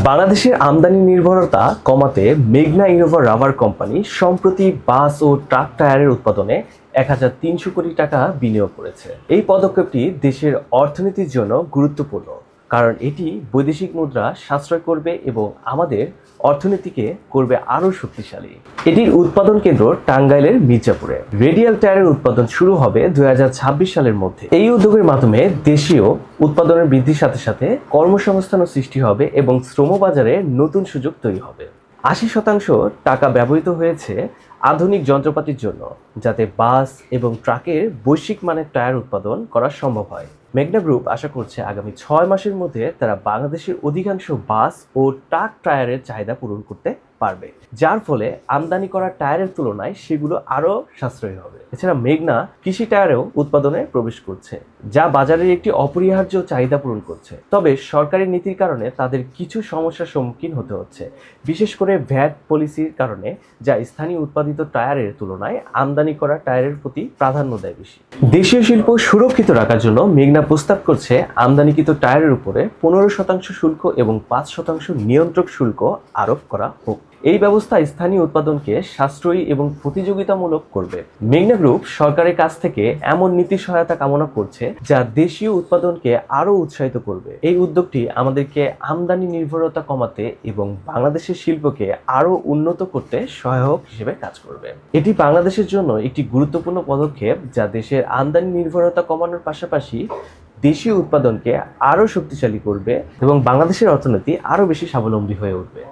বাংলাদেশের আমদানি নির্ভরতা কমাতে মেঘনা ইনোভা রাবার কোম্পানি সম্প্রতি বাস ও ট্রাক টায়ারের উৎপাদনে ১,৩০০ কোটি টাকা বিনিয়োগ করেছে। এই পদক্ষেপটি দেশের অর্থনীতির জন্য গুরুত্বপূর্ণ, কারণ এটি বৈদেশিক মুদ্রা সাশ্রয় করবে এবং আমাদের অর্থনীতিকে করবে আরও শক্তিশালী। এটির উৎপাদন কেন্দ্র টাঙ্গাইলের মির্জাপুরে। রেডিয়াল টায়ারের উৎপাদন শুরু হবে ২০২৬ সালের মধ্যে। এই উদ্যোগের মাধ্যমে দেশীয় উৎপাদনের বৃদ্ধির সাথে সাথে কর্মসংস্থানও সৃষ্টি হবে এবং শ্রমবাজারে নতুন সুযোগ তৈরি হবে। ৮০% টাকা ব্যবহৃত হয়েছে আধুনিক যন্ত্রপাতির জন্য, যাতে বাস এবং ট্রাকের বৈশ্বিক মানের টায়ার উৎপাদন করা সম্ভব হয়। মেঘনা গ্রুপ আশা করছে আগামী ৬ মাসের মধ্যে তারা বাংলাদেশের অধিকাংশ বাস ও ট্রাক টায়ারের চাহিদা পূরণ করতে পারবে, যার ফলে আমদানি করা টায়ারের তুলনায় সেগুলো আরও সাশ্রয়ী হবে। এছাড়া মেঘনা কৃষি টায়ারেও উৎপাদনে প্রবেশ করছে, যা বাজারের একটি অপরিহার্য চাহিদা পূরণ করছে। তবে সরকারি নীতির কারণে তাদের কিছু সমস্যার সম্মুখীন হতে হচ্ছে, বিশেষ করে ভ্যাট পলিসির কারণে, যা স্থানীয় উৎপাদিত টায়ারের তুলনায় আমদানি করা টায়ারের প্রতি প্রাধান্য দেয় বেশি। দেশীয় শিল্প সুরক্ষিত রাখার জন্য মেঘনা প্রস্তাব করছে আমদানিকৃত টায়ারের উপরে ১৫% শুল্ক এবং ৫% নিয়ন্ত্রক শুল্ক আরোপ করা হোক। এই ব্যবস্থা স্থানীয় উৎপাদনকে সাশ্রয়ী এবং প্রতিযোগিতামূলক করবে। মেঘনা গ্রুপ সরকারের কাছ থেকে এমন নীতি সহায়তা কামনা করছে যা দেশীয় উৎপাদনকে আরও উৎসাহিত করবে। এই উদ্যোগটি আমাদেরকে আমদানি নির্ভরতা কমাতে এবং বাংলাদেশের শিল্পকে আরও উন্নত করতে সহায়ক হিসেবে কাজ করবে। এটি বাংলাদেশের জন্য একটি গুরুত্বপূর্ণ পদক্ষেপ যা দেশের আমদানি নির্ভরতা কমানোর পাশাপাশি দেশীয় উৎপাদনকে আরও শক্তিশালী করবে এবং বাংলাদেশের অর্থনীতি আরও বেশি স্বাবলম্বী হয়ে উঠবে।